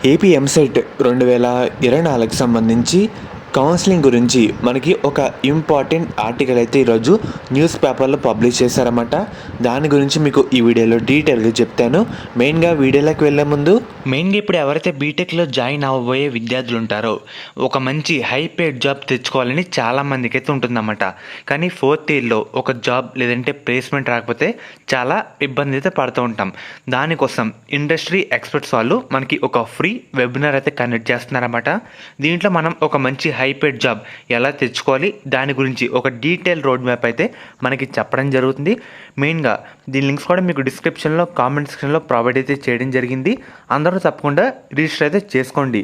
AP EAMCET 2024కి సంబంధించి counselling గురించి మనకి ఒక ఇంపార్టెంట్ ఆర్టికల్ అయితే ఈరోజు న్యూస్ పేపర్లో పబ్లిష్ చేశారన్నమాట. దాని గురించి మీకు ఈ వీడియోలో డీటెయిల్గా చెప్తాను. మెయిన్గా వీడియోలోకి వెళ్ళే ముందు ఇప్పుడు ఎవరైతే బీటెక్లో జాయిన్ అవ్వబోయే విద్యార్థులు ఉంటారో ఒక మంచి హై పేడ్ జాబ్ తెచ్చుకోవాలని చాలామందికి అయితే ఉంటుందన్నమాట. కానీ ఫోర్త్ ఇయర్లో ఒక జాబ్ లేదంటే ప్లేస్మెంట్ రాకపోతే చాలా ఇబ్బంది అయితే పడుతూ ఉంటాం. దానికోసం ఇండస్ట్రీ ఎక్స్పర్ట్స్ వాళ్ళు మనకి ఒక ఫ్రీ వెబినార్ అయితే కండక్ట్ చేస్తున్నారన్నమాట. దీంట్లో మనం ఒక మంచి హై పేడ్ జాబ్ ఎలా తెచ్చుకోవాలి దాని గురించి ఒక డీటెయిల్ రోడ్ మ్యాప్ అయితే మనకి చెప్పడం జరుగుతుంది. మెయిన్గా దీని లింక్స్ కూడా మీకు డిస్క్రిప్షన్లో కామెంట్ సెక్షన్లో ప్రొవైడ్ అయితే చేయడం జరిగింది. అందరూ తప్పకుండా రిజిస్టర్ అయితే చేసుకోండి.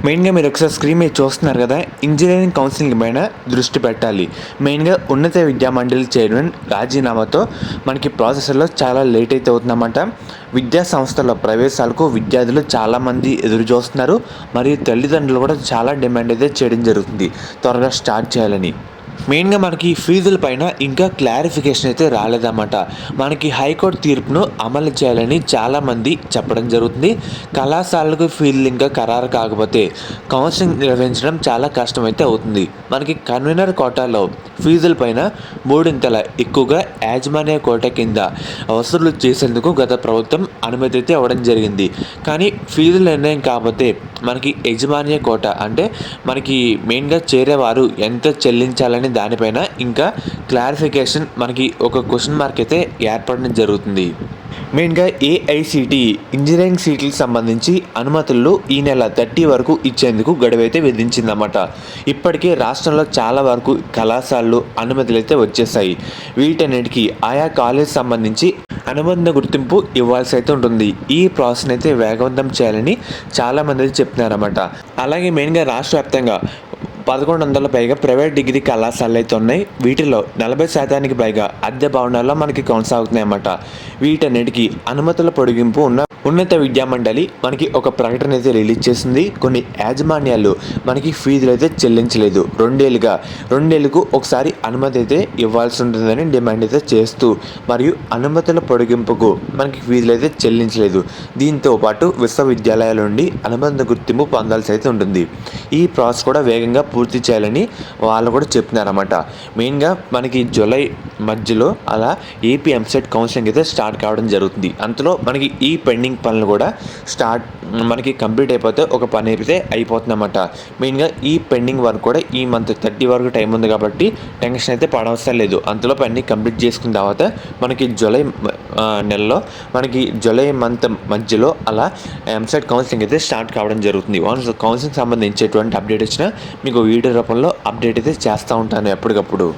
మెయిన్గా మీరు ఒకసారి స్క్రీన్ మీద చూస్తున్నారు కదా, ఇంజనీరింగ్ కౌన్సిలింగ్ పైన దృష్టి పెట్టాలి. మెయిన్గా ఉన్నత విద్యా మండలి చైర్మన్ రాజీనామాతో మనకి ప్రాసెస్లో చాలా లేట్ అయితే అవుతుందన్నమాట. విద్యా సంస్థల ప్రవేశాలకు విద్యార్థులు చాలామంది ఎదురు చూస్తున్నారు. మరియు తల్లిదండ్రులు కూడా చాలా డిమాండ్ అయితే చేయడం జరుగుతుంది త్వరగా స్టార్ట్ చేయాలని. మెయిన్గా మనకి ఫీజుల పైన ఇంకా క్లారిఫికేషన్ అయితే రాలేదన్నమాట. మనకి హైకోర్టు తీర్పును అమలు చేయాలని చాలామంది చెప్పడం జరుగుతుంది. కళాశాలకు ఫీజులు ఇంకా ఖరారు కాకపోతే కౌన్సిలింగ్ నిర్వహించడం చాలా కష్టమైతే అవుతుంది. మనకి కన్వీనర్ కోటాలో ఫీజుల పైన మూడింతల ఎక్కువగా యాజమాన్య కోట కింద వసూలు చేసేందుకు గత ప్రభుత్వం అనుమతి అయితే ఇవ్వడం జరిగింది. కానీ ఫీజుల నిర్ణయం కాకపోతే మనకి యజమాన్య కోట అంటే మనకి మెయిన్గా చేరేవారు ఎంత చెల్లించాలని దానిపైన ఇంకా క్లారిఫికేషన్ మనకి ఒక క్వశ్చన్ మార్క్ అయితే ఏర్పడడం జరుగుతుంది. మెయిన్గా ఏఐసిటి ఇంజనీరింగ్ సీట్లకు సంబంధించి అనుమతులు ఈ నెల 30 వరకు ఇచ్చేందుకు గడువైతే విధించిందన్నమాట. ఇప్పటికే రాష్ట్రంలో చాలా వరకు కళాశాలలు అనుమతులు అయితే వచ్చేసాయి. వీటన్నిటికీ ఆయా కాలేజ్ సంబంధించి అనుబంధ గుర్తింపు ఇవ్వాల్సి అయితే ఉంటుంది. ఈ ప్రాసెస్ అయితే వేగవంతం చేయాలని చాలామంది అయితే చెప్తున్నారన్నమాట. అలాగే మెయిన్గా రాష్ట్ర వ్యాప్తంగా 1100 పైగా ప్రైవేట్ డిగ్రీ కళాశాలలు అయితే ఉన్నాయి. వీటిలో 40% పైగా అద్దె భవనాల్లో మనకి కొనసాగుతున్నాయి అన్నమాట. వీటన్నిటికీ అనుమతుల పొడిగింపు ఉన్న ఉన్నత విద్యామండలి మనకి ఒక ప్రకటన అయితే రిలీజ్ చేసింది. కొన్ని యాజమాన్యాలు మనకి ఫీజులు అయితే చెల్లించలేదు. రెండేళ్లకు ఒకసారి అనుమతి అయితే ఇవ్వాల్సి ఉంటుందని డిమాండ్ అయితే చేస్తూ మరియు అనుమతుల పొడిగింపుకు మనకి ఫీజులు అయితే చెల్లించలేదు. దీంతో పాటు విశ్వవిద్యాలయాల నుండి అనుబంధ గుర్తింపు పొందాల్సి అయితే ఉంటుంది. ఈ ప్రాసెస్ కూడా వేగంగా పూర్తి చేయాలని వాళ్ళు కూడా చెప్తున్నారన్నమాట. మెయిన్గా మనకి జూలై మధ్యలో అలా ఏపీ ఎంసెట్ కౌన్సిలింగ్ అయితే స్టార్ట్ కావడం జరుగుతుంది. అంతలో మనకి ఈ పెండింగ్ పనులు కూడా మనకి కంప్లీట్ అయిపోతే ఒక పని అయితే అయిపోతుందన్నమాట. మెయిన్గా ఈ పెండింగ్ వర్క్ కూడా ఈ మంత్ 30 వరకు టైం ఉంది కాబట్టి టెన్షన్ అయితే పడవసరం లేదు. అంతలో పని కంప్లీట్ చేసుకున్న తర్వాత మనకి జూలై నెలలో మనకి జూలై మంత్ మధ్యలో అలా ఎంసెట్ కౌన్సిలింగ్ అయితే స్టార్ట్ కావడం జరుగుతుంది. కౌన్సిలింగ్ సంబంధించేటువంటి అప్డేట్ వచ్చినా మీకు వీడియో రూపంలో అప్డేట్ అయితే చేస్తూ ఉంటాను ఎప్పటికప్పుడు.